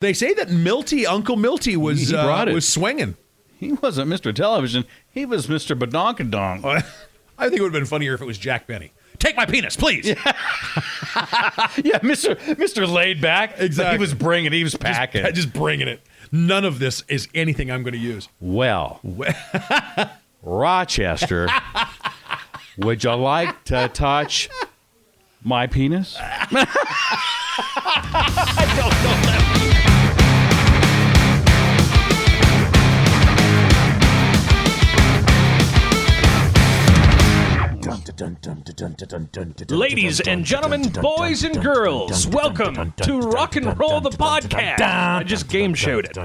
They say that Uncle Milty was swinging. He wasn't Mr. Television. He was Mr. Badonkadonk. I think it would have been funnier if it was Jack Benny. Take my penis, please. Yeah, Mr. Laid Back. Exactly. He was packing. Just bringing it. None of this is anything I'm going to use. Well, Rochester, would you like to touch my penis? I don't know that. Ladies and gentlemen, boys and girls, welcome to Rock and Roll the Podcast. I just game showed it.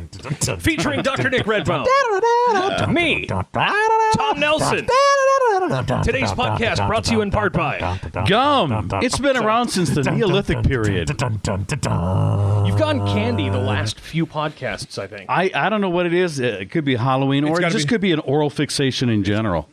Featuring Dr. Nick Redbone, me, Tom Nelson. Today's podcast brought to you in part by Gum. It's been around since the Neolithic period. You've gone candy the last few podcasts, I think. I don't know what it is. It could be Halloween, or it just could be an oral fixation in general.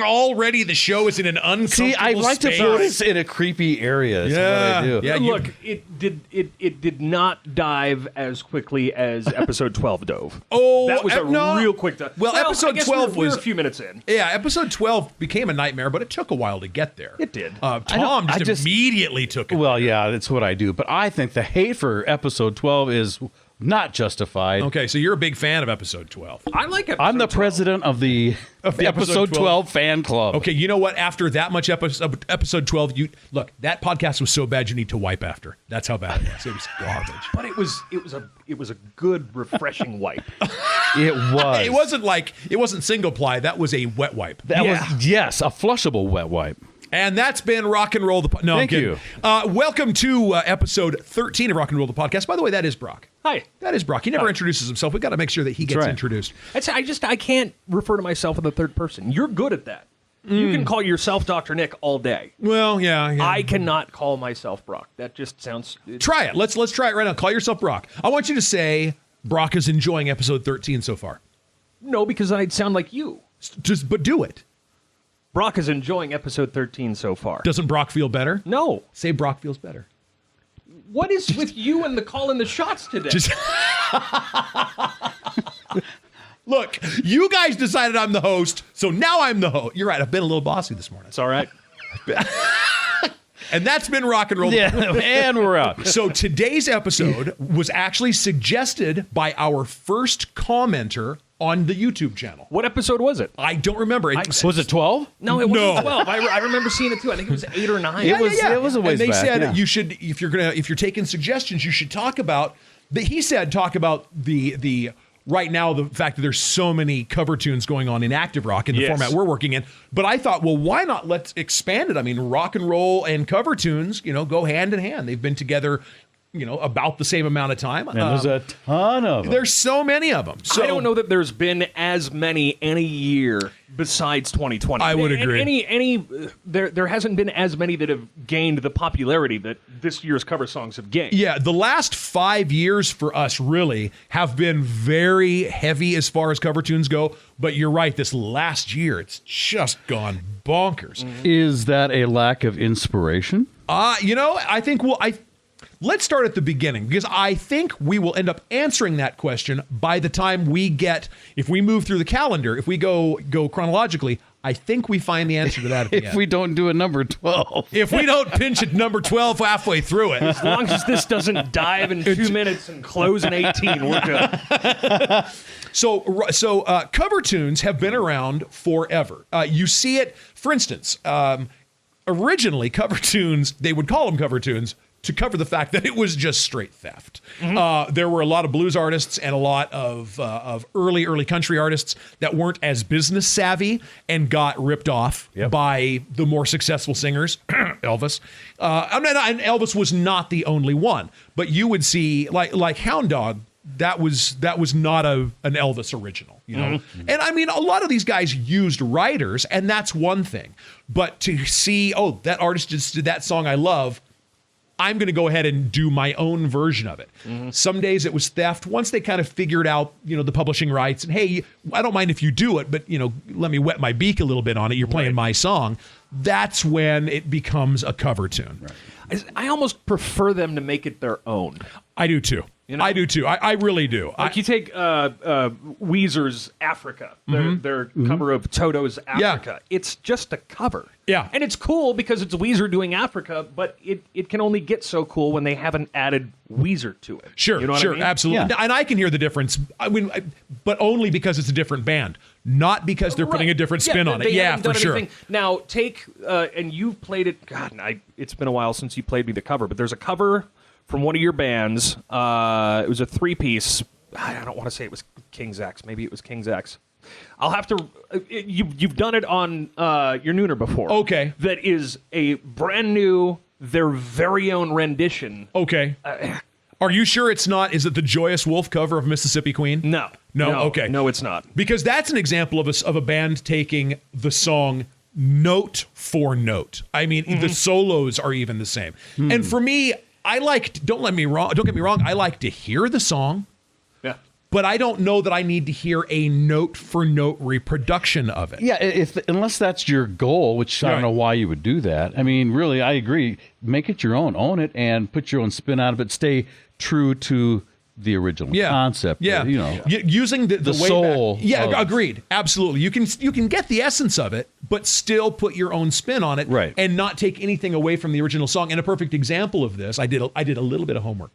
Already the show is in an uncomfortable See, I like space. to put us in a creepy area. That's what I do. Yeah, look, it did not dive as quickly as episode 12 dove. Oh, that was real quick dive. Well, episode 12 was a few minutes in. Yeah, episode 12 became a nightmare, but it took a while to get there. It did. Tom just immediately took it. Well, yeah, that's what I do. But I think the hate for episode 12 is not justified. Okay, so you're a big fan of episode 12. I like episode I'm the 12. president of the episode 12 fan club. Okay, you know what? After that much episode 12, that podcast was so bad you need to wipe after. That's how bad it was. It was garbage. But it was a good, refreshing wipe. It was. It wasn't single ply. That was a wet wipe. That was, yes, a flushable wet wipe. And that's been Rock and Roll the Podcast. No, Thank you. Welcome to episode 13 of Rock and Roll the Podcast. By the way, that is Brock. Hi. That is Brock. He never introduces himself. We've got to make sure that he gets introduced. I can't refer to myself in the third person. You're good at that. You can call yourself Dr. Nick all day. Well, yeah. I cannot call myself Brock. That just sounds... Try it. Let's try it right now. Call yourself Brock. I want you to say Brock is enjoying episode 13 so far. No, because I'd sound like you. But do it. Brock is enjoying episode 13 so far. Doesn't Brock feel better? No. Say Brock feels better. What is with you and the calling the shots today? Look, you guys decided I'm the host, so now I'm the host. You're right. I've been a little bossy this morning. It's all right. And that's been Rock and Roll. Yeah, and we're out. So today's episode was actually suggested by our first commenter on the YouTube channel. What episode was it? I don't remember. Was it 12? No, it wasn't 12. I remember seeing it too. I think it was 8 or 9. It was a ways back. And they said you should, if you're taking suggestions, you should talk about. He said talk about the right now the fact that there's so many cover tunes going on in active rock in the format we're working in. But I thought, well, why not let's expand it? I mean, rock and roll and cover tunes, go hand in hand. They've been together, about the same amount of time. And there's a ton of them. There's so many of them. So I don't know that there's been as many any year besides 2020. I would agree. There hasn't been as many that have gained the popularity that this year's cover songs have gained. Yeah, the last 5 years for us really have been very heavy as far as cover tunes go. But you're right, this last year, it's just gone bonkers. Is that a lack of inspiration? I think let's start at the beginning, because I think we will end up answering that question by the time if we move through the calendar, if we go chronologically, I think we find the answer to that at the end. If we don't do a number 12. If we don't pinch at number 12 halfway through it. As long as this doesn't dive in 2 minutes and close in 18, we're good. So cover tunes have been around forever. You see it, for instance, originally cover tunes, they would call them cover tunes, to cover the fact that it was just straight theft. There were a lot of blues artists and a lot of early country artists that weren't as business savvy and got ripped off by the more successful singers, Elvis. And Elvis was not the only one, but you would see like Hound Dog. That was not an Elvis original, And I mean, a lot of these guys used writers, and that's one thing. But to see, that artist just did that song I love, I'm going to go ahead and do my own version of it. Some days it was theft. Once they kind of figured out, the publishing rights, and hey, I don't mind if you do it, but let me wet my beak a little bit on it. You're playing my song. That's when it becomes a cover tune. Right. I almost prefer them to make it their own. I do too. You know? I do too. I really do. Like you take Weezer's Africa, their cover of Toto's Africa. It's just a cover. Yeah. And it's cool because it's Weezer doing Africa, but it can only get so cool when they haven't added Weezer to it. Sure, you know what I mean? absolutely. Yeah. And I can hear the difference. I mean, but only because it's a different band, not because they're putting a different spin on it. They Yeah, haven't for done sure. anything. Now take and you've played it. God, it's been a while since you played me the cover, but there's a cover from one of your bands. It was a 3-piece. I don't want to say it was King's X. Maybe it was King's X. I'll have to. You've done it on your Nooner before. Okay. That is a brand new, their very own rendition. Okay. Are you sure it's not? Is it the Joyous Wolf cover of Mississippi Queen? No. Okay. No, it's not. Because that's an example of a band taking the song note for note. I mean, the solos are even the same. And for me, don't get me wrong, I like to hear the song, Yeah. but I don't know that I need to hear a note for note reproduction of it. Yeah, unless that's your goal, which I Right. don't know why you would do that. I mean, really, I agree. Make it your own, own it, and put your own spin out of it. Stay true to the original concept. Yeah, using the way soul. back. Yeah, agreed. Absolutely. You can get the essence of it, but still put your own spin on it, Right. and not take anything away from the original song. And a perfect example of this, I did a little bit of homework.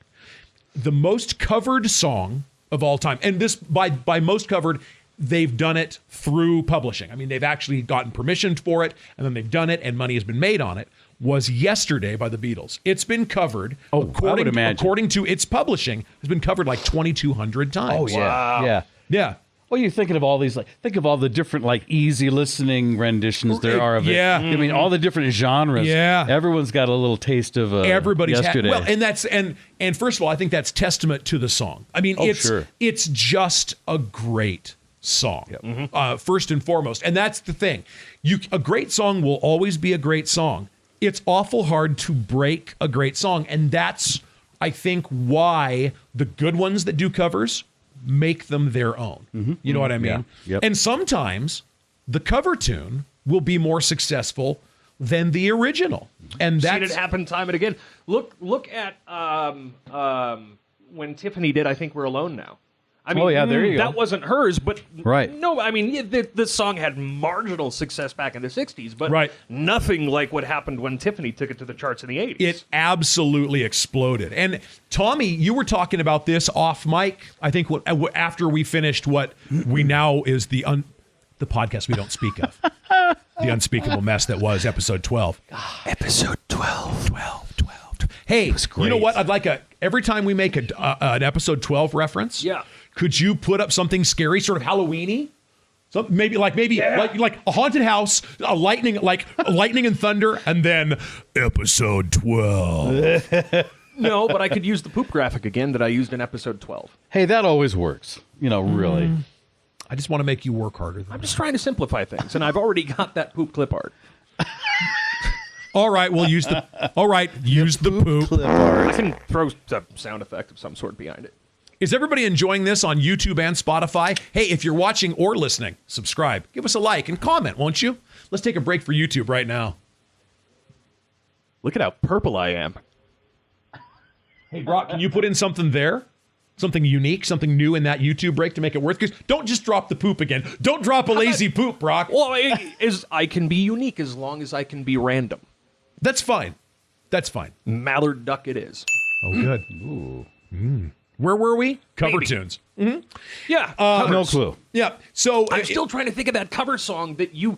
The most covered song of all time, and this by most covered, they've done it through publishing. I mean, they've actually gotten permission for it, and then they've done it, and money has been made on it. Was Yesterday by the Beatles. It's been covered, according to its publishing, has been covered like 2,200 times. Oh, yeah. Yeah. Well, you're thinking of all these, think of all the different, easy listening renditions there are of it. Yeah. I mean, all the different genres. Yeah. Everyone's got a little taste of Everybody's Yesterday. well, and that's and first of all, I think that's testament to the song. I mean, it's just a great song. First and foremost, and that's the thing. A great song will always be a great song. It's awful hard to break a great song, and that's, I think, why the good ones that do covers make them their own. You know what I mean? Yeah. Yep. And sometimes the cover tune will be more successful than the original, and Seen that's it happen time and again. Look at when Tiffany did I Think We're Alone Now. I mean, there you go. that wasn't hers, but Right. no, I mean, this song had marginal success back in the 60s, but Right. nothing like what happened when Tiffany took it to the charts in the 80s. It absolutely exploded. And Tommy, you were talking about this off mic. I think after we finished what we now is the podcast we don't speak of, the unspeakable mess that was episode 12. Episode 12. Hey, great. you know what? I'd like every time we make an episode 12 reference. Yeah. Could you put up something scary, sort of Halloween-y? Maybe like a haunted house, lightning and thunder, and then episode 12. No, but I could use the poop graphic again that I used in episode 12. Hey, that always works. Really. I just want to make you work harder. I'm just trying to simplify things, and I've already got that poop clip art. All right, we'll use the poop. I can throw a sound effect of some sort behind it. Is everybody enjoying this on YouTube and Spotify? Hey, if you're watching or listening, subscribe, give us a like, and comment, won't you? Let's take a break for YouTube right now. Look at how purple I am. Hey, Brock, can you put in something there? Something unique, something new in that YouTube break to make it worth? Because don't just drop the poop again. Don't drop a lazy poop, Brock. Well, I can be unique as long as I can be random. That's fine. That's fine. Mallard duck it is. Oh, good. Ooh. Where were we? Cover tunes. Yeah. No clue. Yeah. So I'm still trying to think of that cover song that you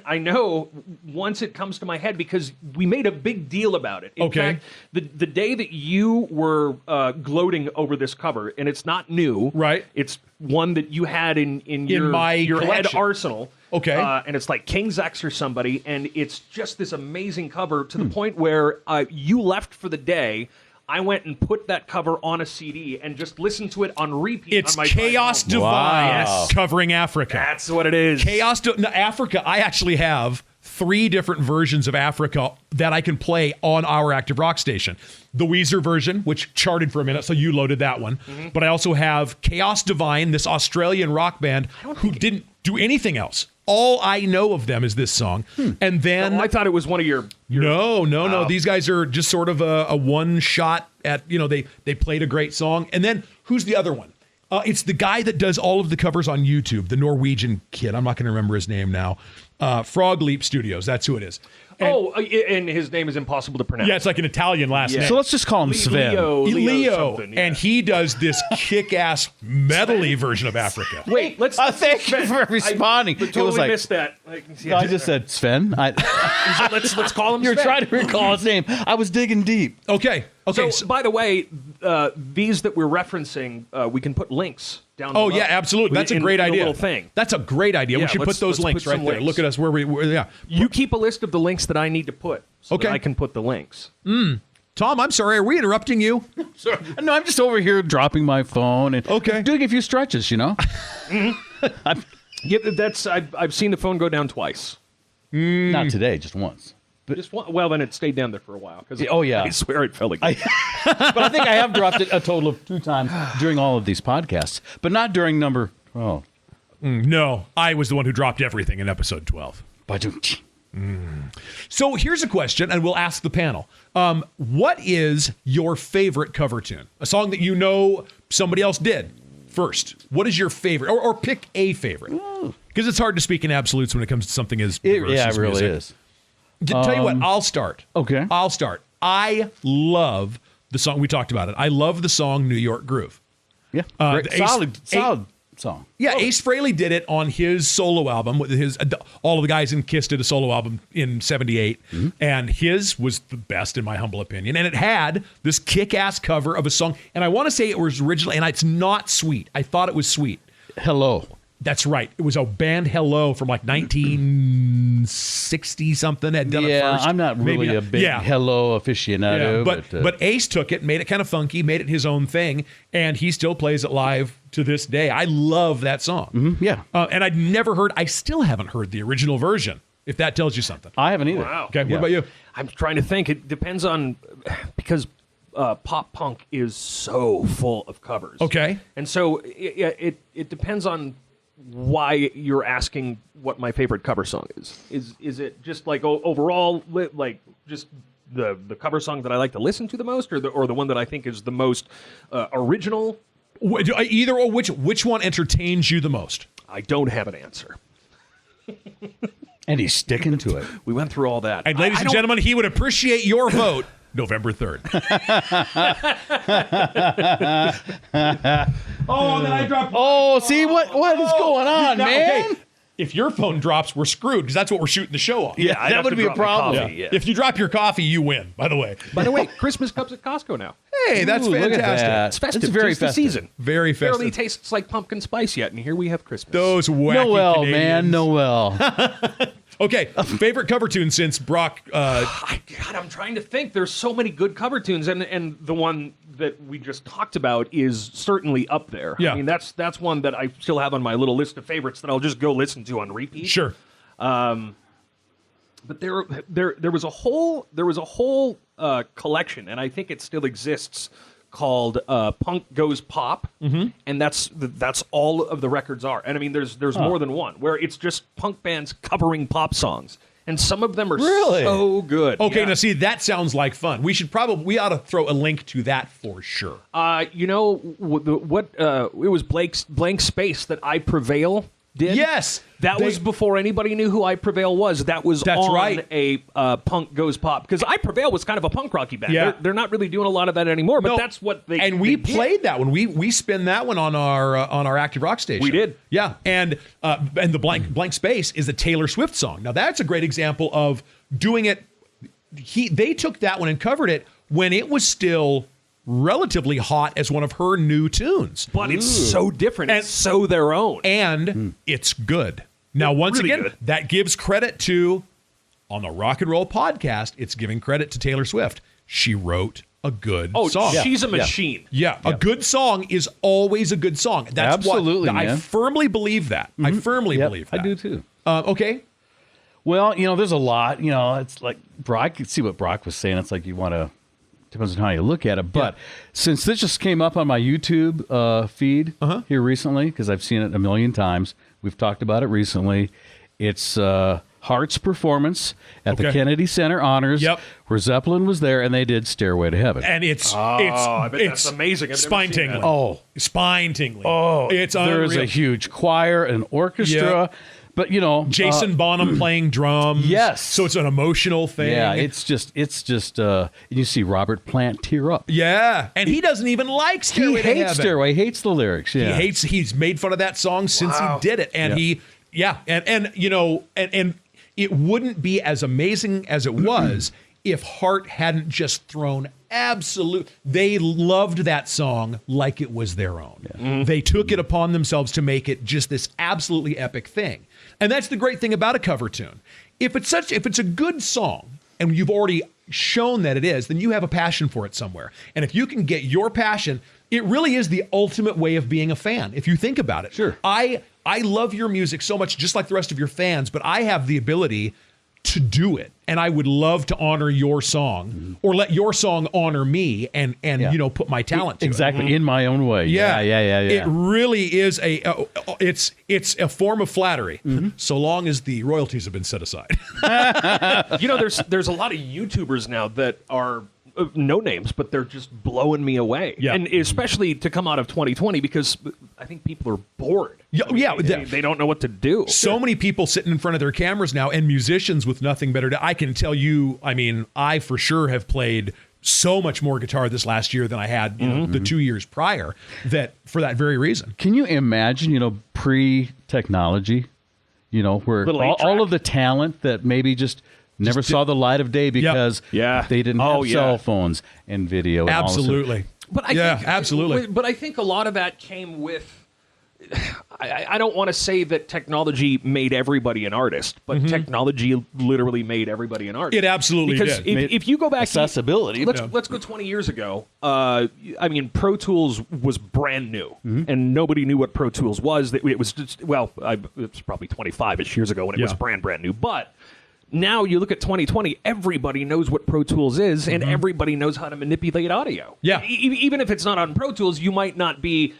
I know once it comes to my head because we made a big deal about it. In fact, the day that you were gloating over this cover, and it's not new. Right. It's one that you had in your my head collection. arsenal. Okay. And it's like King's X or somebody, and it's just this amazing cover to the point where you left for the day. I went and put that cover on a CD and just listened to it on repeat. it's on my Chaos drive home. Divine Yes. covering Africa. That's what it is. Africa, I actually have 3 different versions of Africa that I can play on our Active Rock station. The Weezer version, which charted for a minute, so you loaded that one. But I also have Chaos Divine, this Australian rock band who didn't do anything else. all I know of them is this song. And then I thought it was one of your No. These guys are just sort of a one shot at, they played a great song. And then who's the other one? It's the guy that does all of the covers on YouTube, the Norwegian kid. I'm not going to remember his name now. Frog Leap Studios. That's who it is. And his name is impossible to pronounce. Yeah, it's like an Italian last name. So let's just call him Sven. Leo something, yeah. And he does this kick-ass medley version of Africa. Wait, let's. Thank you for responding. I totally missed that. I just said Sven. Let's call him. You're Sven. trying to recall his name. I was digging deep. Okay. So, by the way, these that we're referencing, we can put links down below. Oh, yeah, absolutely. That's a great idea. Little thing. That's a great idea. Yeah, we should put those links right there. Look at us where yeah. You keep a list of the links that I need to put so that I can put the links. Tom, I'm sorry. Are we interrupting you? Sorry. No, I'm just over here dropping my phone and doing a few stretches, I've seen the phone go down twice. Not today, just once. Just one, well, then it stayed down there for a while. I swear it fell again. But I think I have dropped it a total of 2 times during all of these podcasts, but not during number 12. No, I was the one who dropped everything in episode 12. So here's a question, and we'll ask the panel. What is your favorite cover tune? A song that somebody else did first. What is your favorite? Or pick a favorite. Because it's hard to speak in absolutes when it comes to something as diverse it as really music. is. Tell you what, I'll start. Okay. I'll start. I love the song. We talked about it. I love the song New York Groove. Yeah. Solid song. Yeah, Ace Frehley did it on his solo album. With all of the guys in Kiss did a solo album in '78, and his was the best in my humble opinion. And it had this kick-ass cover of a song, and I want to say it was originally, and it's not Sweet. I thought it was Sweet. Hello. That's right. It was a band Hello from like 1960 something. Had done it first. I'm not really a big Hello aficionado. Yeah, but Ace took it, made it kind of funky, made it his own thing, and he still plays it live to this day. I love that song. Yeah. And I still haven't heard the original version, if that tells you something. I haven't either. Wow. Okay, what about you? I'm trying to think. It depends on, because pop punk is so full of covers. Okay. And so it depends on why you're asking what my favorite cover song is. Is it just like overall, like just the cover song that I like to listen to the most, or the one that I think is the most original? Either or. Which one entertains you the most? I don't have an answer. And he's sticking to it. We went through all that. And ladies and gentlemen, he would appreciate your vote November 3rd. Oh, then I dropped. Oh, see what is going on, man? Okay. If your phone drops, we're screwed because that's what we're shooting the show on. Yeah, that would be a problem. Yeah. If you drop your coffee, you win. By the way, Christmas cups at Costco now. Hey, that's fantastic. Look at that. It's festive. It's very Tis the festive. season. Very festive. Barely tastes like pumpkin spice yet, and here we have Christmas. Those wacky Noel, Canadians. man, Noel. Okay, favorite cover tune since Broc. God, I'm trying to think. There's so many good cover tunes, and the one that we just talked about is certainly up there. Yeah. I mean, that's one that I still have on my little list of favorites that I'll just go listen to on repeat. Sure. But there was a whole collection, and I think it still exists, called Punk Goes Pop, and that's all of the records are. And I mean, there's more than one where it's just punk bands covering pop songs, and some of them are so good. Okay, Yeah. now see, that sounds like fun. We ought to throw a link to that for sure. It was Blank Space that I Prevail did. Yes, That was before anybody knew who I Prevail was. That's on right. a Punk Goes Pop. Because I Prevail was kind of a punk rocky band. Yeah. They're not really doing a lot of that anymore, but that's what they And we did. played that one. We spin that one on our Active Rock station. We did. Yeah, and the blank space is a Taylor Swift song. Now that's a great example of doing it. They took that one and covered it when it was still relatively hot as one of her new tunes. But it's so different. It's so their own. And it's good. Now, once really again, good. that gives credit to, on the Rock and Roll podcast, it's giving credit to Taylor Swift. She wrote a good song. She's a machine. Yeah, a good song is always a good song. That's Absolutely, I man. firmly believe that. I firmly believe that. I do too. Okay. Well, there's a lot. It's like Broc. You see what Broc was saying. It's like you want to. Depends on how you look at it. But since this just came up on my YouTube feed here recently, because I've seen it a million times, we've talked about it recently, It's Hart's performance at the Okay. Kennedy Center Honors, Yep. where Zeppelin was there, and they did Stairway to Heaven. And it's I bet it's that's amazing. I've never spine seen that. tingling. Oh. Spine tingling. Oh, it's there's unreal. a huge choir, an orchestra, Yep. but you know, Jason Bonham playing drums. Yes. So it's an emotional thing. yeah, it's just. You see Robert Plant tear up. Yeah. And he doesn't even like He Stairway to hates Heaven. Stairway, hates the lyrics. Yeah, He's made fun of that song since he did it. And and you know, and it wouldn't be as amazing as it was if Hart hadn't just thrown they loved that song like it was their own. They took it upon themselves to make it just this absolutely epic thing. And that's the great thing about a cover tune. If it's a good song and you've already shown that it is, then you have a passion for it somewhere. And if you can get your passion, it really is the ultimate way of being a fan, if you think about it. Sure. I love your music so much, just like the rest of your fans, but I have the ability to do it. And I would love to honor your song or let your song honor me and you know, put my talent to it. exactly in my own way. Yeah. It really is it's a form of flattery, so long as the royalties have been set aside. You know, there's a lot of YouTubers now that are no names, but they're just blowing me away. Yeah. And especially to come out of 2020, because I think people are bored. They don't know what to do. So many people sitting in front of their cameras now, and musicians with nothing better to. I can tell you, I mean, I for sure have played so much more guitar this last year than I had, you know, the 2 years prior. That for that very reason. Can you imagine, you know, pre-technology, you know, where Little all of the talent that maybe just never saw the light of day because they didn't have cell phones and video. And Absolutely. But I think, absolutely. But I think a lot of that came with. I don't want to say that technology made everybody an artist, but technology literally made everybody an artist. It absolutely because did. If you go back accessibility. let's go 20 years ago. I mean, Pro Tools was brand new, and nobody knew what Pro Tools was. It was just, it was probably 25-ish years ago when it was brand new. But now you look at 2020, everybody knows what Pro Tools is, and everybody knows how to manipulate audio. Yeah. Even if it's not on Pro Tools, you might not be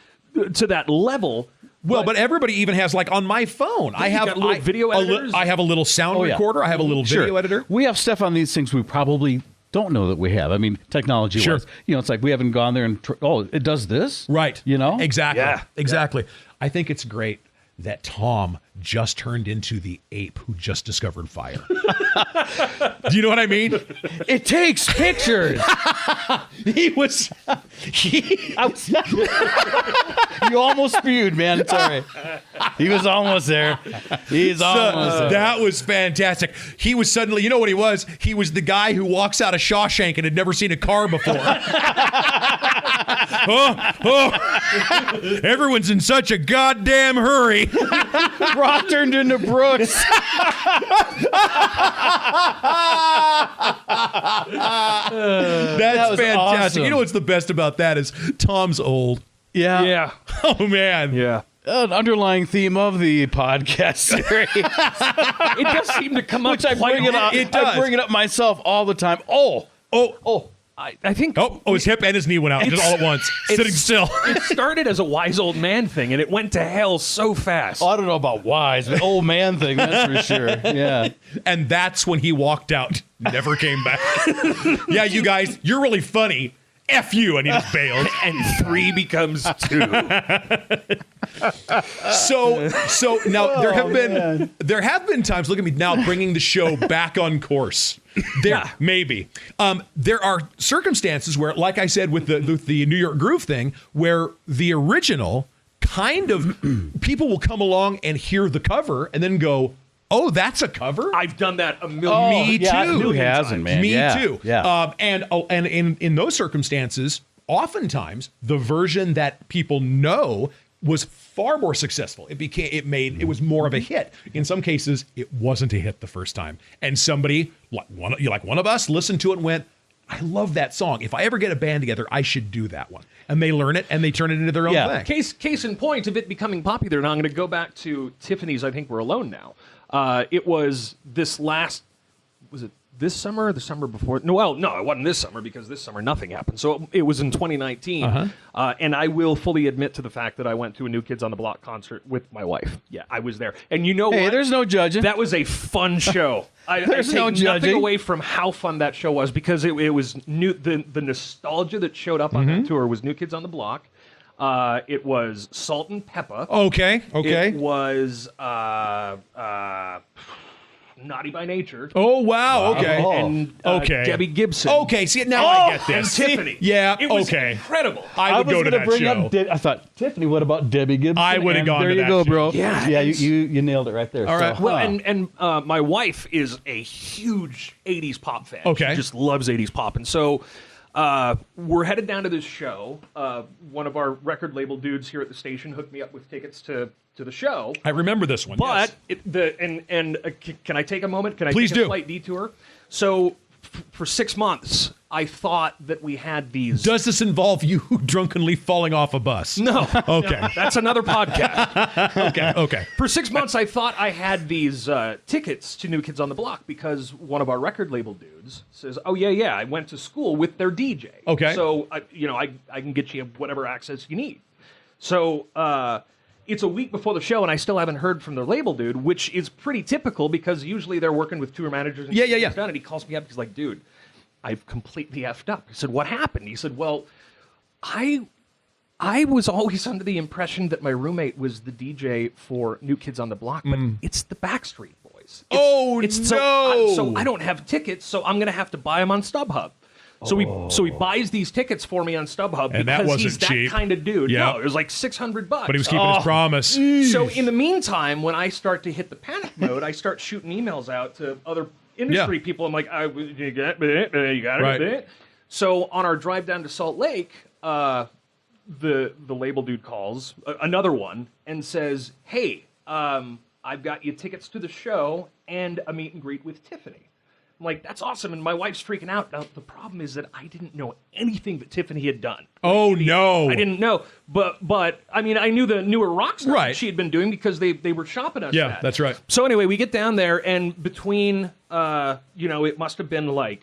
to that level. Well, but everybody even has, like, on my phone, I have little video editors? I have a little sound recorder. I have a little video editor. We have stuff on these things we probably don't know that we have. I mean, technology wise, you know, it's like we haven't gone there and it does this, Right. You know, Exactly. Yeah. Exactly. I think it's great that Tom just turned into the ape who just discovered fire. Do you know what I mean? It takes pictures. He was. You almost spewed, man. It's all right. He was almost there. He's almost there. That was fantastic. He was suddenly, you know what he was? He was the guy who walks out of Shawshank and had never seen a car before. Everyone's in such a goddamn hurry. Brock turned into Brooks. That's was fantastic. awesome. You know what's the best about that is Tom's old. Yeah. Oh, man. Yeah. An underlying theme of the podcast series. It does seem to come up Which I quite bring it up. It does. I bring it up myself all the time. I think his hip and his knee went out just all at once, sitting still. it started as a wise old man thing, and it went to hell so fast. I don't know about wise, but old man thing, that's for sure. Yeah. And that's when he walked out, never came back. Yeah, you guys, you're really funny. F you, and he just bailed. And 3 becomes 2. So now there have been times. Look at me now, bringing the show back on course. Maybe there are circumstances where, like I said, with the New York Groove thing, where the original kind of people will come along and hear the cover and then go, "Oh, that's a cover." I've done that a million. Me too. Who hasn't, man? Me Yeah. too. Yeah. And in those circumstances, oftentimes the version that people know was far more successful. It was more of a hit. In some cases, it wasn't a hit the first time, and somebody like one of us listened to it and went, "I love that song. If I ever get a band together, I should do that one." And they learn it and they turn it into their own thing. Case in point of it becoming popular. Now I'm going to go back to Tiffany's. I Think We're Alone Now. It was this last, was it this summer or the summer before. No, well, no, it wasn't this summer because this summer nothing happened. So it was in 2019. And I will fully admit to the fact that I went to a New Kids on the Block concert with my wife. Yeah, I was there. And you know what? Hey, there's no judging. That was a fun show. I There's take no nothing judging. away from how fun that show was because it was new. The nostalgia that showed up on that tour was New Kids on the Block. It was Salt and Peppa. Okay. It was Naughty by Nature. Oh, wow. Okay. And Okay. Debbie Gibson. Okay. See, now I get And this. Tiffany. Yeah. It was okay. incredible. I would was go to gonna that bring show. up I thought, Tiffany, what about Debbie Gibson? I would've And gone there to you that go, show. bro. Yeah, Yeah, it's- you nailed it right there. All right. Well, and my wife is a huge 80s pop fan. Okay. She just loves 80s pop. And so we're headed down to this show. One of our record label dudes here at the station hooked me up with tickets to the show. I remember this one. But yes. can I take a moment? Can I Please take a do. slight detour? So for 6 months, I thought that we had these. Does this involve you drunkenly falling off a bus? No. Okay. That's another podcast. Okay. For 6 months, I thought I had these tickets to New Kids on the Block because one of our record label dudes says, "Oh yeah, I went to school with their DJ. Okay. So I can get you whatever access you need." So it's a week before the show, and I still haven't heard from their label dude, which is pretty typical because usually they're working with tour managers. And Yeah. shit done, and he calls me up. He's like, "Dude, I've completely effed up." I said, "What happened?" He said, "Well, I was always under the impression that my roommate was the DJ for New Kids on the Block, but it's the Backstreet Boys." So I don't have tickets, so I'm going to have to buy them on StubHub. So he buys these tickets for me on StubHub And that because he's wasn't cheap. that kind of dude. Yeah. No, it was like $600. But he was keeping his promise. So in the meantime, when I start to hit the panic mode, I start shooting emails out to other industry people. I'm like, you got it, Right. So on our drive down to Salt Lake, the label dude calls, another one, and says, "Hey, I've got you tickets to the show and a meet and greet with Tiffany." I'm like, "That's awesome," and my wife's freaking out. Now, the problem is that I didn't know anything that Tiffany had done. Oh, no. I didn't know, but I mean, I knew the newer rock stuff Right. that she had been doing because they were shopping us. Yeah, that. that's right. So anyway, we get down there, and between it must have been like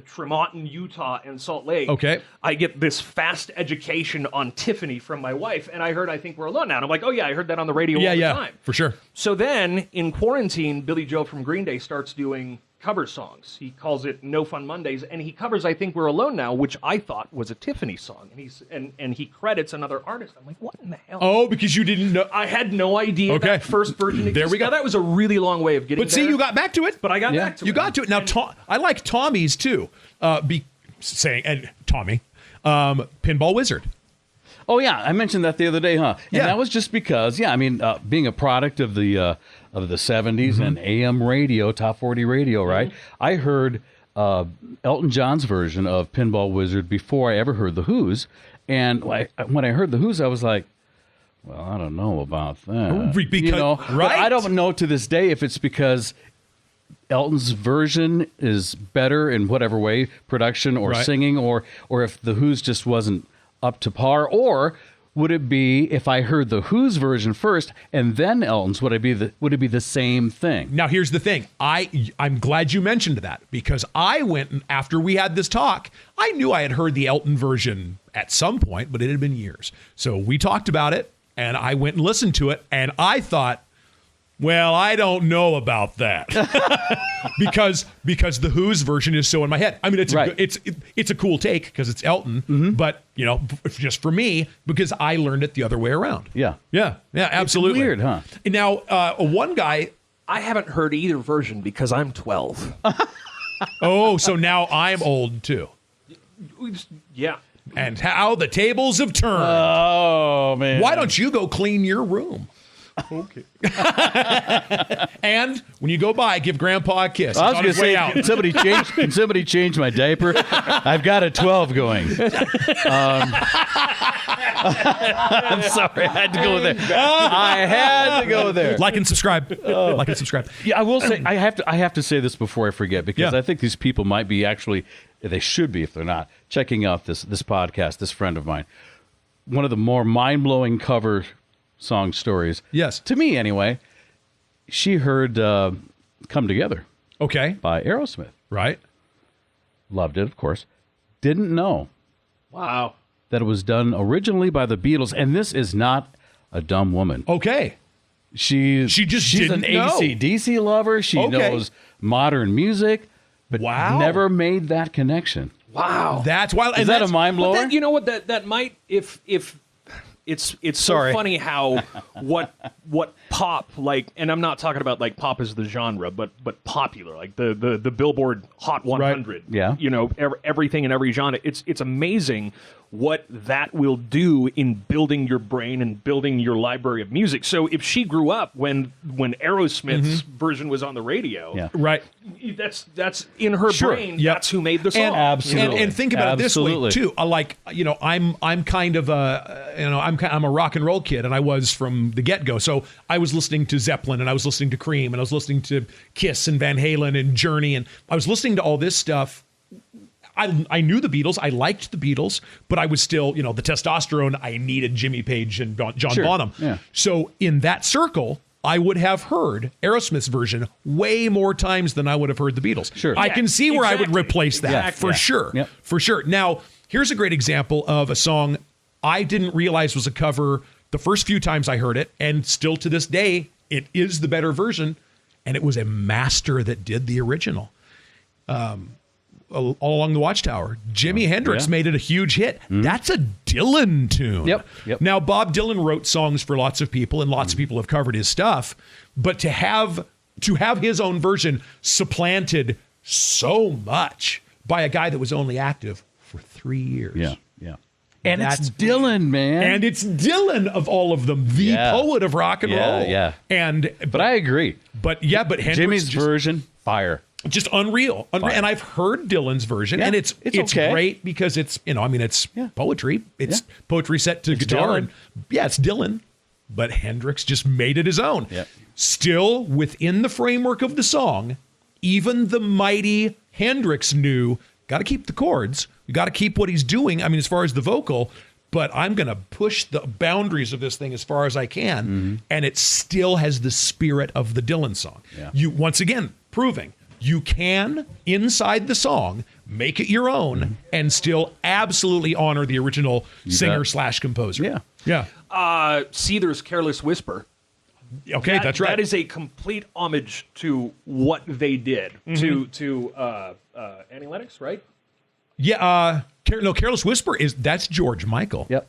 Tremont, Utah, and Salt Lake. Okay. I get this fast education on Tiffany from my wife, and I heard "I Think We're Alone Now," and I'm like, "Oh yeah, I heard that on the radio all the time." For sure. So then, in quarantine, Billy Joe from Green Day starts doing cover songs. He calls it No Fun Mondays, and he covers "I Think We're Alone Now," which I thought was a Tiffany song, and he credits another artist. I'm like, what in the hell? Oh, because you didn't know. I had no idea Okay. that first version existed. There we go. Now, that was a really long way of getting But see, there. you got back to it. But I got back to it. You got to it. Now, I like Tommy's too. And Tommy, Pinball Wizard. Oh yeah, I mentioned that the other day, huh? And Yeah. that was just because, being a product of the 70s and AM radio, top 40 radio, right? I heard Elton John's version of Pinball Wizard before I ever heard the Who's, and when I heard the Who's, I was like, well, I don't know about that. Because- But right? I don't know to this day if it's because Elton's version is better in whatever way, production or Right. singing, or if the Who's just wasn't up to par, or would it be if I heard the Who's version first and then Elton's? Would it be the same thing? Now, here's the thing. I'm glad you mentioned that because I went and after we had this talk, I knew I had heard the Elton version at some point, but it had been years. So we talked about it, and I went and listened to it, and I thought, well, I don't know about that because the Who's version is so in my head. I mean, it's a cool take because it's Elton, but just for me because I learned it the other way around. Yeah, absolutely. It's weird, huh? Now, one guy. I haven't heard either version because I'm 12. Oh, so now I'm old too. Yeah. And how the tables have turned. Oh man! Why don't you go clean your room? Okay. And when you go by, give Grandpa a kiss. I was He's on going to his way say, out. can somebody change my diaper? I've got a 12 going. I'm sorry, I had to go there. I had to go there. Like and subscribe. Like and subscribe. Yeah, I will say I have to say this before I forget because Yeah. I think these people might be they should be if they're not checking out this podcast. This friend of mine, one of the more mind-blowing cover song stories. Yes. To me anyway. She heard "Come Together." Okay. by Aerosmith. Right. Loved it, of course. Didn't know Wow. that it was done originally by the Beatles, and this is not a dumb woman. Okay. She's didn't an know. AC/DC lover. She Okay. knows modern music, but Wow. never made that connection. Wow. That's wild. Is that a mind blower? But you know what? That might if it's so Sorry. funny how what pop like, and I'm not talking about like pop as the genre, but popular, like the Billboard Hot 100. Right. Yeah. You know, everything in every genre. It's amazing what that will do in building your brain and building your library of music. So if she grew up when Aerosmith's version was on the radio, Yeah. Right. that's in her Sure. brain. Yep. That's who made the song. And, Absolutely. and think about Absolutely. it this way too. I'm kind of I'm a rock and roll kid, and I was from the get go. So I was listening to Zeppelin, and I was listening to Cream, and I was listening to Kiss and Van Halen and Journey, and I was listening to all this stuff. I knew the Beatles. I liked the Beatles, but I was still, the testosterone. I needed Jimmy Page and John Sure. Bonham. Yeah. So in that circle, I would have heard Aerosmith's version way more times than I would have heard the Beatles. Sure. I Yeah, can see where I would exactly. replace that Exactly. for Yeah. sure. Yep. For sure. Now, here's a great example of a song I didn't realize was a cover the first few times I heard it, and still to this day, it is the better version, and it was a master that did the original. All Along the Watchtower. Jimi Hendrix yeah. made it a huge hit. That's a Dylan tune. Yep, yep. Now, Bob Dylan wrote songs for lots of people, and lots of people have covered his stuff. But to have his own version supplanted so much by a guy that was only active for 3 years. Yeah, yeah. And it's That's- Dylan, man. And it's Dylan of all of them, the Yeah. poet of rock and Yeah, roll. yeah. And but I agree. but Hendrix Jimmy's just, version, fire. just unreal. And I've heard Dylan's version, Yeah, and it's okay. great because it's it's Yeah. poetry. It's Yeah. poetry set to guitar, Dylan. and it's Dylan. But Hendrix just made it his own. Yeah. Still within the framework of the song, even the mighty Hendrix knew, got to keep the chords. You got to keep what he's doing. I mean, as far as the vocal. But I'm going to push the boundaries of this thing as far as I can, and it still has the spirit of the Dylan song. Yeah. You once again proving you can inside the song make it your own and still absolutely honor the original singer / composer. Yeah. Yeah. Seether's Careless Whisper. Okay, that's right. That is a complete homage to what they did to Annie Lennox, right? Yeah. Careless Whisper that's George Michael. Yep.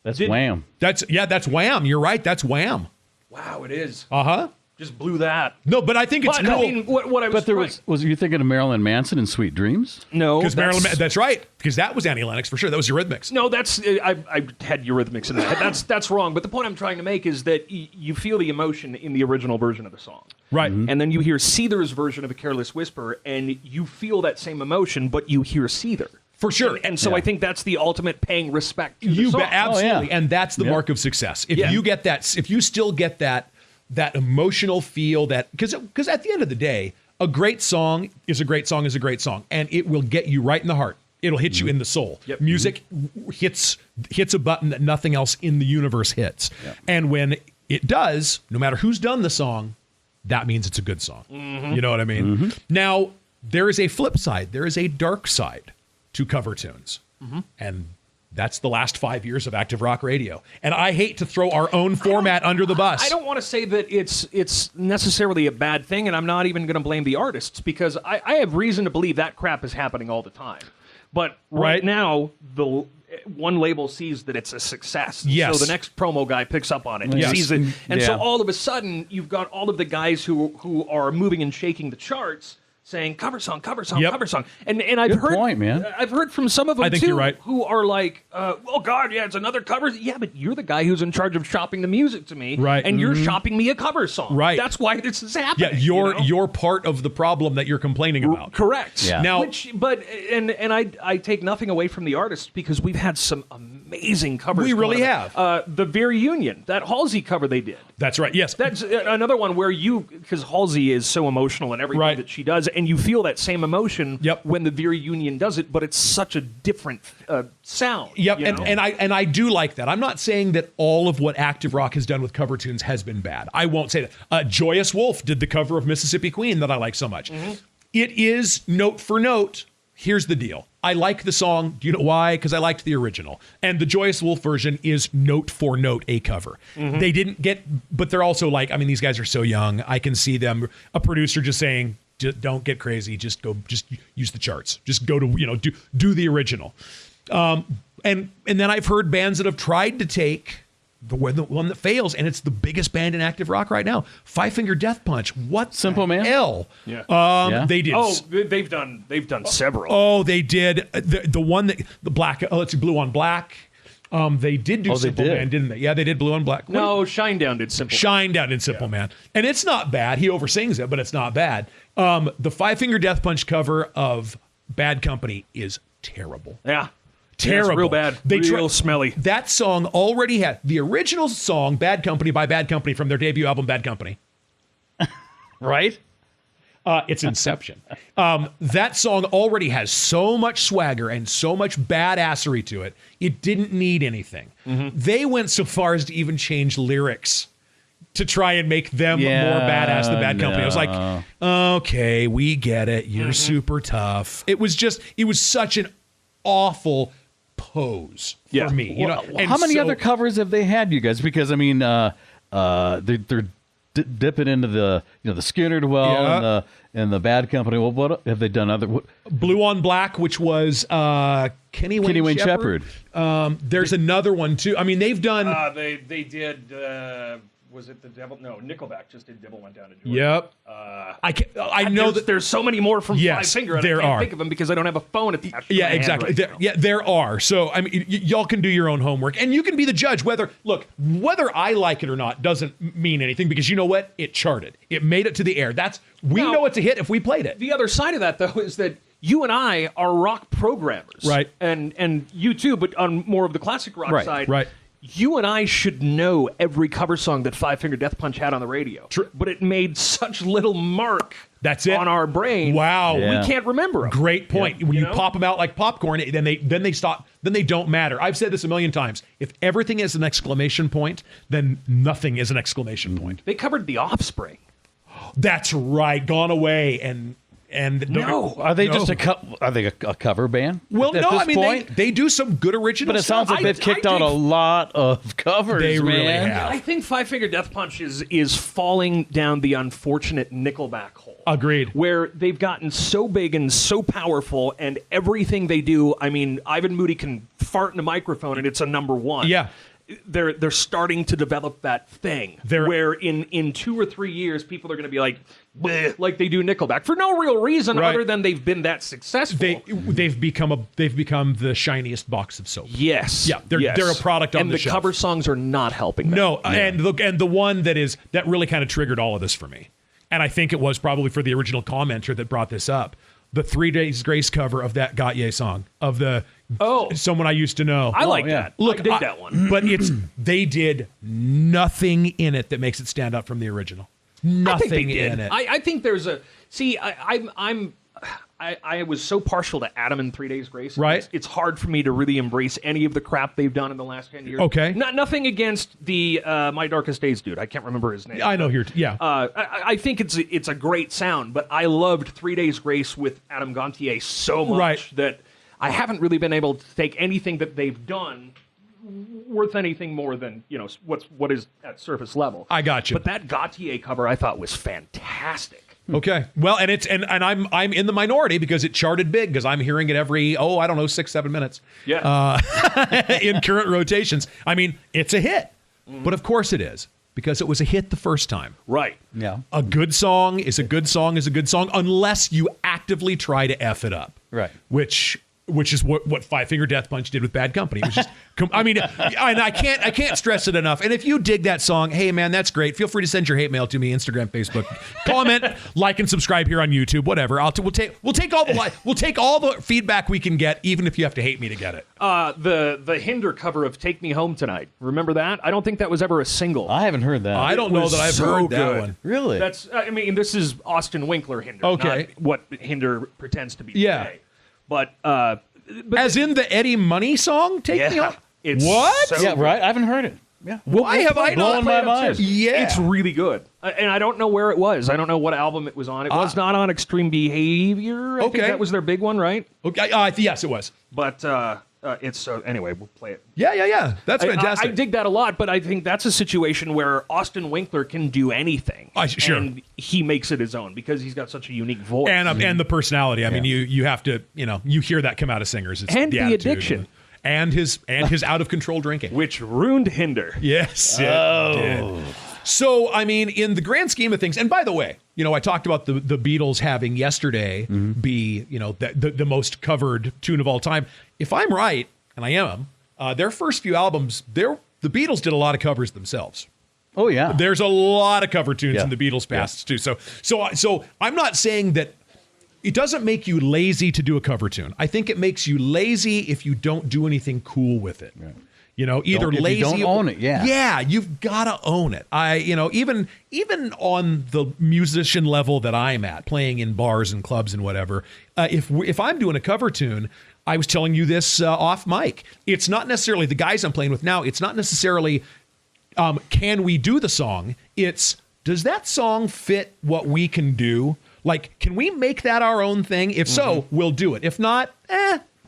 That's Wham. That's Wham. You're right. That's Wham. Wow, it is. Uh-huh. Just blew that. No, but I think it's But cool. I mean, what I was But there trying- was you thinking of Marilyn Manson and Sweet Dreams? no, Because that's- that's right. Because that was Annie Lennox for sure. That was Eurythmics. No, that's I had Eurythmics in that. That's wrong. But the point I'm trying to make is that you feel the emotion in the original version of the song, Right. and then you hear Seether's version of A Careless Whisper, and you feel that same emotion, but you hear Seether. For sure. And so Yeah. I think that's the ultimate paying respect to the You song. bet, absolutely, yeah. and that's the Yeah. mark of success. If Yeah. you get that, if you still get that emotional feel, that because at the end of the day, a great song is a great song is a great song, and it will get you right in the heart. It'll hit you in the soul. Yep. Music hits a button that nothing else in the universe hits, and when it does, no matter who's done the song, that means it's a good song. You know what I mean? Now there is a flip side. There is a dark side to cover tunes, and that's the last 5 years of active rock radio. And I hate to throw our own format under the bus. I don't want to say that it's necessarily a bad thing, and I'm not even going to blame the artists, because I have reason to believe that crap is happening all the time. But right now, the one label sees that it's a success. Yes. So the next promo guy picks up on it and Yes. sees it. And so Yeah. all of a sudden, you've got all of the guys who are moving and shaking the charts saying cover song, cover song, Yep. cover song. And I've Good heard point, man. I've heard from some of them I think too you're right. who are like, oh God, yeah, it's another cover. Yeah, but you're the guy who's in charge of shopping the music to me. Right. And you're shopping me a cover song. Right. That's why this is happening. Yeah, you're you know? part of the problem that you're complaining about. Correct. Yeah. Now- but I take nothing away from the artists, because we've had some amazing covers. We come really out of have. it. The Very Union, that Halsey cover they did. That's right. Yes. That's another one where because Halsey is so emotional in everything Right. that she does, and you feel that same emotion Yep. when the Veer Union does it, but it's such a different sound. Yep, you know? and I do like that. I'm not saying that all of what Active Rock has done with cover tunes has been bad. I won't say that. Joyous Wolf did the cover of Mississippi Queen that I like so much. It is note for note. Here's the deal. I like the song. Do you know why? Because I liked the original. And the Joyous Wolf version is note for note a cover. They didn't get, but they're also like, I mean, these guys are so young. I can see them, a producer just saying, don't get crazy. Just use the charts. Just go to, do the original. And then I've heard bands that have tried to take the one that fails, and it's the biggest band in active rock right now, Five Finger Death Punch. What Simple the Man? hell? Yeah. They did. Oh, they've done several. Oh, they did. The one that the black. Let's see, Blue on Black. They did do Simple Man, didn't they? Yeah, they did Blue on Black. No, Shinedown did Simple. Shinedown did Simple Man, and it's not bad. He oversins it, but it's not bad. The Five Finger Death Punch cover of Bad Company is terrible. Yeah. Terrible. Yeah, it's real bad. Real smelly. That song already had the original song Bad Company by Bad Company from their debut album Bad Company. Right? It's Inception. That song already has so much swagger and so much badassery to it. It didn't need anything. They went so far as to even change lyrics to try and make them more badass than Bad Company. I was like, okay, we get it. You're super tough. It was such an awful pose for me. You know, and how many other covers have they had, you guys? Because I mean, they're dipping into the the Skinner well and the Bad Company. Well, what have they done? Blue on Black, which was Kenny Wayne Shepherd. There's another one too. I mean, they've done. They did. Was it the Devil? No, Nickelback just did Devil Went Down to Georgia. Yep. I know that there's so many more from Five Finger. And I can't think of them because I don't have a phone attached. Yeah, exactly. There are. So I mean, y'all can do your own homework, and you can be the judge. Whether I like it or not doesn't mean anything, because you know what? It charted. It made it to the air. We know it's a hit if we played it. The other side of that, though, is that you and I are rock programmers, right? And you too, but on more of the classic rock side, right. You and I should know every cover song that Five Finger Death Punch had on the radio. True. But it made such little mark on our brain. Wow. We can't remember them. Great point. When you pop them out like popcorn, then they stop. Then they don't matter. I've said this a million times. If everything is an exclamation point, then nothing is an exclamation point. They covered The Offspring. That's right. Gone Away and are they just a cover band? Well, at no, this I mean point? they do some good original but it stuff. sounds like they've kicked out a lot of covers. They really man. have. I think Five Finger Death Punch is falling down the unfortunate Nickelback hole. Agreed. Where they've gotten so big and so powerful, and everything they do, I mean, Ivan Moody can fart in a microphone and it's a number one. Yeah. They're starting to develop that thing where in 2 or 3 years people are going to be like, bleh, like they do Nickelback for no real reason other than they've been that successful. They've become the shiniest box of soap. Yes. Yeah. They're a product on the shelf. And the cover songs are not helping them. No. And the one that really kind of triggered all of this for me, and I think it was probably for the original commenter that brought this up, the 3 Days Grace cover of that Gautier song of the Someone I Used to Know. I like that. Look, I dig that one. But they did nothing in it that makes it stand out from the original. Nothing in it. I think there's a I was so partial to Adam and 3 Days Grace. Right. It's hard for me to really embrace any of the crap they've done in the last 10 years. Okay. Nothing against the My Darkest Days dude. I can't remember his name. I know here. Yeah. I think it's a great sound, but I loved 3 Days Grace with Adam Gontier so much that I haven't really been able to take anything that they've done worth anything more than what is at surface level. I got you. But that Gautier cover I thought was fantastic. Okay. Well, and I'm in the minority because it charted big, because I'm hearing it every 6-7 minutes. Yeah. In current rotations. I mean, it's a hit. But of course it is, because it was a hit the first time. Right. Yeah. A good song is a good song unless you actively try to F it up. Right. Which which is what Five Finger Death Punch did with Bad Company. It was just, I mean, and I can't stress it enough. And if you dig that song, hey man, that's great. Feel free to send your hate mail to me, Instagram, Facebook, comment, like, and subscribe here on YouTube, whatever. We'll take all the feedback we can get, even if you have to hate me to get it. The Hinder cover of "Take Me Home Tonight." Remember that? I don't think that was ever a single. I haven't heard that. I don't know that I've heard that one. Really? That's. I mean, this is Austin Winkler Hinder. Okay. Not what Hinder pretends to be. Yeah. Today. But As in the Eddie Money song, "Take Me Home." It's What? so Yeah, good. right. I haven't heard it. Yeah. Why have I not? Blowing my mind. Yeah. It's really good. And I don't know where it was. I don't know what album it was on. It was not on Extreme Behavior. I think Okay. that was their big one, right? Okay. Yes, it was. But it's so. Anyway, we'll play it. Yeah. That's fantastic. I dig that a lot, but I think that's a situation where Austin Winkler can do anything. Sure. And he makes it his own because he's got such a unique voice. and the personality. I mean, you have to, you hear that come out of singers. It's And the attitude addiction. and his out of control drinking. which ruined Hinder. Yes, it did. So, I mean, in the grand scheme of things, and by the way, I talked about the Beatles having Yesterday be, the most covered tune of all time. If I'm right, and I am, their first few albums, the Beatles did a lot of covers themselves. Oh yeah. There's a lot of cover tunes Yeah. in the Beatles past too. So I'm not saying that it doesn't make you lazy to do a cover tune. I think it makes you lazy if you don't do anything cool with it. Right. Either If you lazy. don't own it, yeah. Yeah, you've got to own it. Even on the musician level that I'm at, playing in bars and clubs and whatever, if I'm doing a cover tune, I was telling you this off mic. It's not necessarily the guys I'm playing with now. It's not necessarily can we do the song? It's does that song fit what we can do? Like, can we make that our own thing? If so, we'll do it. If not,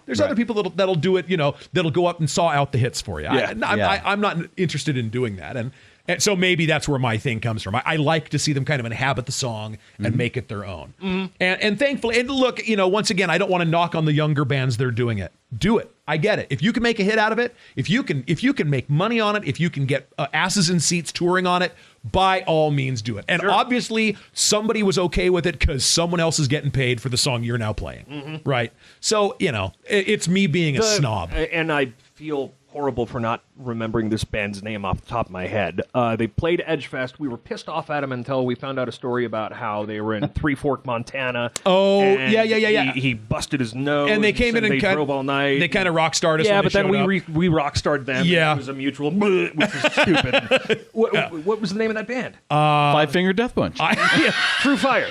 there's other people that'll do it. That'll go up and saw out the hits for you. I'm not interested in doing that, and so maybe that's where my thing comes from. I like to see them kind of inhabit the song and make it their own. And thankfully, and look, once again, I don't want to knock on the younger bands that are doing it. Do it. I get it. If you can make a hit out of it, if you can make money on it, if you can get asses in seats touring on it, by all means do it. And obviously somebody was okay with it because someone else is getting paid for the song you're now playing, right? So, it's me being a snob. And I feel horrible for not remembering this band's name off the top of my head. They played Edgefest. We were pissed off at them until we found out a story about how they were in Three Fork, Montana. Oh, and yeah. He busted his nose. And they came in and drove all night. They kind of rock starred us. Yeah, when but they then showed up. we rock starred them. Yeah. And it was a mutual, which was stupid. What was the name of that band? Five Finger Death Punch. Through Fire.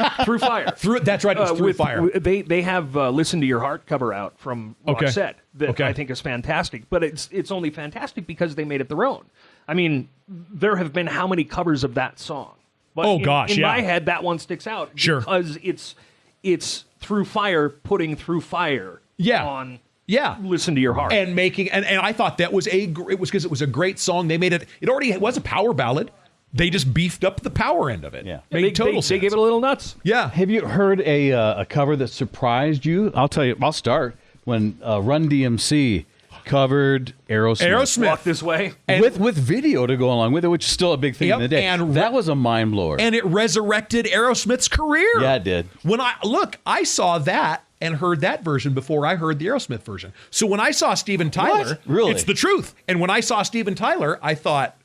That's right. It was Through Fire. They have "Listen to Your Heart" cover out from Roxette that I think is fantastic. But it's only fantastic because they made it their own. I mean, there have been how many covers of that song? But in my head, that one sticks out because it's Through Fire putting Through Fire on. Yeah, Listen to Your Heart, and making and I thought that was it was because it was a great song. They made it. It already was a power ballad. They just beefed up the power end of it. Yeah, made total sense. They gave it a little nuts. Yeah. Have you heard a cover that surprised you? I'll tell you. I'll start when Run DMC covered Aerosmith. Walk This Way, with video to go along with it, which is still a big thing in the day. And that was a mind blower. And it resurrected Aerosmith's career. Yeah, it did. When I saw that and heard that version before I heard the Aerosmith version. So when I saw Steven Tyler, What? Really? It's the truth. And when I saw Steven Tyler, I thought,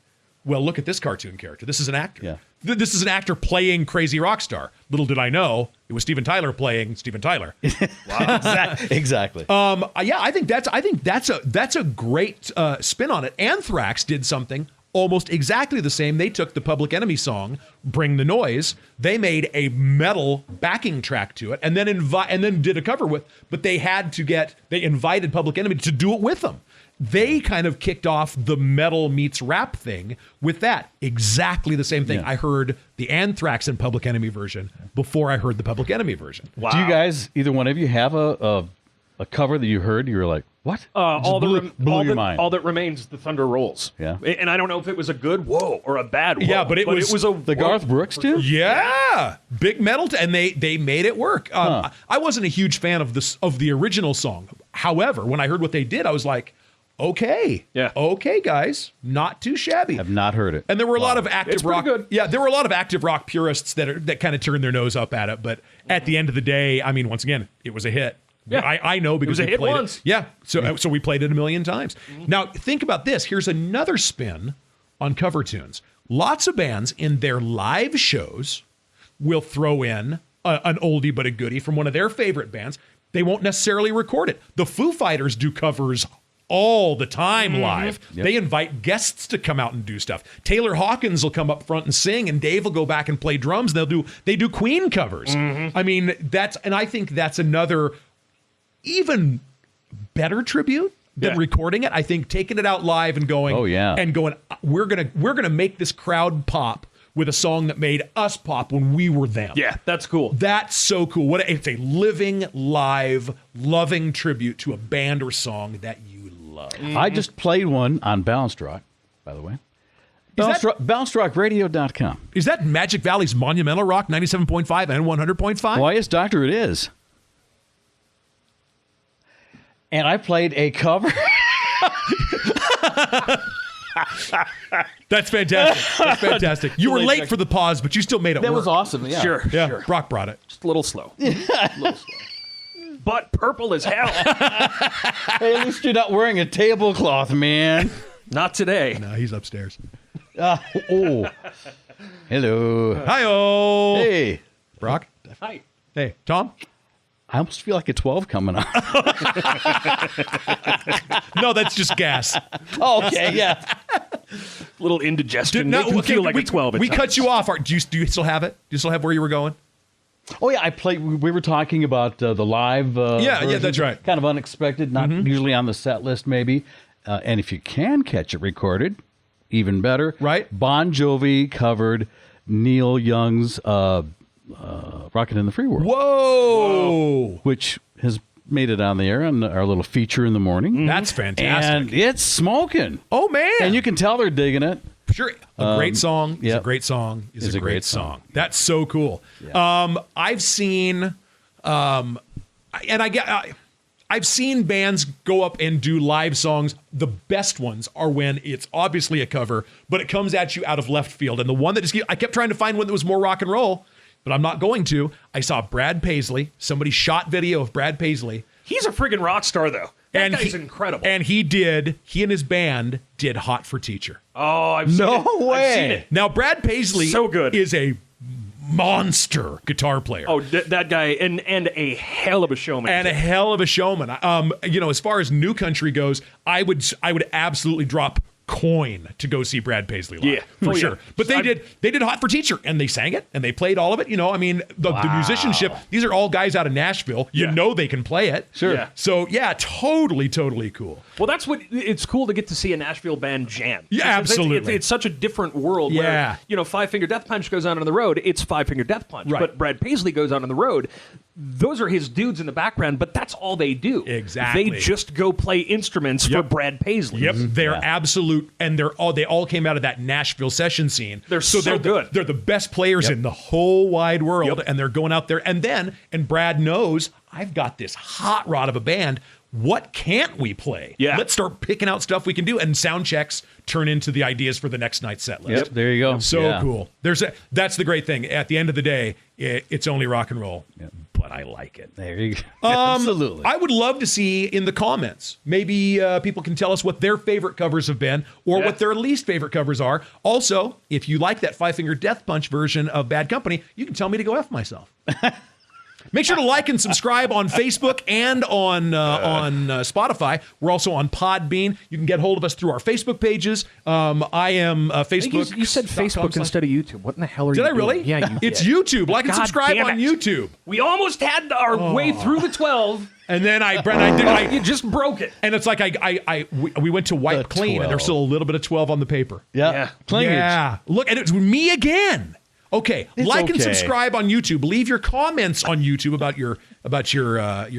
well, look at this cartoon character. This is an actor. Yeah. This is an actor playing crazy rock star. Little did I know, it was Steven Tyler playing Steven Tyler. Wow. Exactly. I think that's a great spin on it. Anthrax did something almost exactly the same. They took the Public Enemy song, Bring the Noise. They made a metal backing track to it and then did a cover with, but they invited Public Enemy to do it with them. They kind of kicked off the metal meets rap thing with that. Exactly the same thing. Yeah. I heard the Anthrax and Public Enemy version before I heard the Public Enemy version. Wow. Do you guys, either one of you, have a cover that you heard? You were like, what? Blew your mind. All that remains, the Thunder Rolls. Yeah. And I don't know if it was a good whoa or a bad whoa. Yeah, but it was the Garth Brooks too? Yeah, big metal, and they made it work. I wasn't a huge fan of the original song. However, when I heard what they did, I was like, okay, guys, not too shabby. Have not heard it. And there were a lot of active It's pretty rock. good. Yeah, there were a lot of active rock purists that kind of turned their nose up at it. But at the end of the day, I mean, once again, it was a hit. Yeah. I know because It was a we hit played once. it. Yeah, so we played it a million times. Now think about this. Here's another spin on cover tunes. Lots of bands in their live shows will throw in an oldie but a goodie from one of their favorite bands. They won't necessarily record it. The Foo Fighters do covers all the time live. Yep. They invite guests to come out and do stuff. Taylor Hawkins will come up front and sing, and Dave will go back and play drums. They do Queen covers. I mean, I think that's another even better tribute than recording it. I think taking it out live and going, we're gonna make this crowd pop with a song that made us pop when we were them. Yeah, that's cool. That's so cool. It's a living, live, loving tribute to a band or song that you love. I just played one on Balanced Rock, by the way. BalancedRockRadio.com. Is that Magic Valley's Monumental Rock 97.5 and 100.5? Why, yes, Doctor, it is. And I played a cover. That's fantastic. That's fantastic. You were late for the pause, but you still made it That work. was awesome. Yeah. Sure. Yeah, Sure. Brock brought it. Just a little slow. But purple as hell. Hey, at least you're not wearing a tablecloth, man. Not today. No, he's upstairs. Oh. Hello. Hi-oh. Hey. Brock. Hi. Hey, Tom. I almost feel like a 12 coming on. No, that's just gas. Oh, okay, yeah. Little indigestion. Make you feel like a 12 at We times. cut you off. Do you still have it? Do you still have where you were going? Oh, yeah, I played. We were talking about the live. Yeah, version. that's right. Kind of unexpected, not usually on the set list, maybe. And if you can catch it recorded, even better. Right. Bon Jovi covered Neil Young's Rockin' in the Free World. Whoa. Which has made it on the air on our little feature in the morning. That's fantastic. And it's smoking. Oh, man. And you can tell they're digging it. Sure. A great song is a yep. great song is a great song. song. That's so cool. Yeah. I've seen, I've seen bands go up and do live songs. The best ones are when it's obviously a cover, but it comes at you out of left field. And the one that I kept trying to find one that was more rock and roll, but I'm not going to. I saw Brad Paisley. Somebody shot video of Brad Paisley. He's a friggin' rock star, though. That guy's incredible. And he and his band did Hot for Teacher. Oh, I've seen it. No way. I've seen it. Now, Brad Paisley So good. is a monster guitar player. Oh, that guy, and a hell of a showman. And a hell of a showman. As far as new country goes, I would absolutely drop coin to go see Brad Paisley live. Yeah. For Oh, sure. yeah. But they did Hot for Teacher, and they sang it, and they played all of it. The musicianship, these are all guys out of Nashville. You know they can play it. Sure. Yeah. So, yeah, totally Well, that's what it's cool to get to see a Nashville band jam. Yeah, absolutely. It's such a different world Yeah. where, Five Finger Death Punch goes on the road. It's Five Finger Death Punch. Right. But Brad Paisley goes on the road. Those are his dudes in the background, but that's all they do. Exactly. They just go play instruments for Brad Paisley. Yep, they're absolute, and they all came out of that Nashville session scene. They're so good. They're the best players in the whole wide world, and they're going out there. And Brad knows, I've got this hot rod of a band. What can't we play? Yeah. Let's start picking out stuff we can do, and sound checks turn into the ideas for the next night's set list. Yep, there you go. So Yeah. cool. That's the great thing. At the end of the day, it's only rock and roll, but I like it. There you go. Absolutely. I would love to see in the comments. Maybe people can tell us what their favorite covers have been or what their least favorite covers are. Also, if you like that Five Finger Death Punch version of Bad Company, you can tell me to go F myself. Make sure to like and subscribe on Facebook and on Spotify. We're also on Podbean. You can get hold of us through our Facebook pages. I am Facebook. You said Facebook instead of YouTube. What in the hell are you Did I doing? really? Yeah, you It's did. YouTube. Like and God subscribe damn on it. YouTube. We almost had our way through the 12. And then I You just broke it. and it's like we went to wipe The clean, and 12. there's still a little bit of 12 on the paper. Yeah. Clingage. Yeah. Look, and it's me again. Okay, like and okay. subscribe on YouTube. Leave your comments on YouTube about your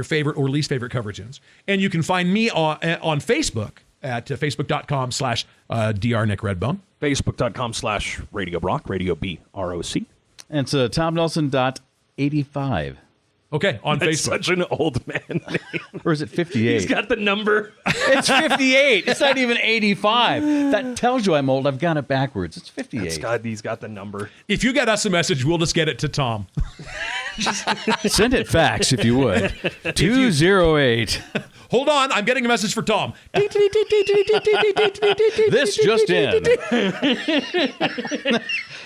favorite or least favorite cover tunes, and you can find me on Facebook at facebook.com/Dr. Nick Redbone. Facebook.com/Radio Broc, Radio B-R-O-C. And it's TomNelson.85. Okay, on That's Facebook. such an old man name. Or is it 58? He's got the number. It's 58. It's not even 85. That tells you I'm old. I've got it backwards. It's 58. He's got the number. If you get us a message, we'll just get it to Tom. Send it fax if you would. 208. Hold on, I'm getting a message for Tom. This just in.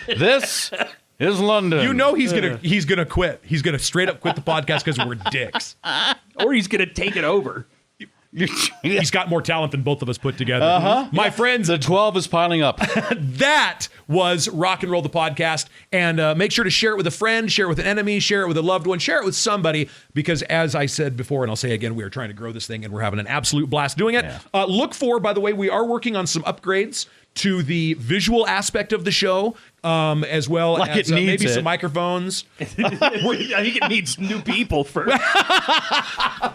This is London. You know he's gonna quit. He's gonna straight up quit the podcast because we're dicks. Or he's going to take it over. He's got more talent than both of us put together. My friends, The 12 is piling up. that was Rock and Roll the Podcast. And make sure to share it with a friend, share it with an enemy, share it with a loved one, share it with somebody. Because as I said before, and I'll say again, we are trying to grow this thing and we're having an absolute blast doing it. Yeah. Look for, by the way, we are working on some upgrades to the visual aspect of the show, as well Like as it needs maybe it. some microphones. I think it needs new people first.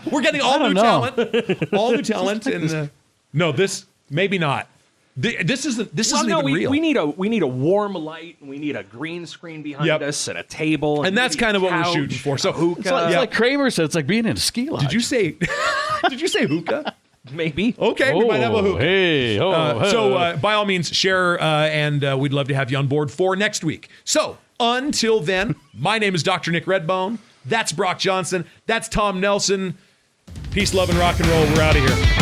We're getting all new know. talent. All new talent. And no, this, maybe not. This isn't even real. we need a warm light, and we need a green screen behind us, and a table, And that's maybe kind of what we're couch, shooting for. So hookah. It's like Kramer said, it's like being in a ski lodge. Did you say hookah? maybe. Okay, we might have a hookah. Hey, So by all means, share, and we'd love to have you on board for next week. So until then, my name is Dr. Nick Redbone. That's Brock Johnson. That's Tom Nelson. Peace, love, and rock and roll. We're out of here.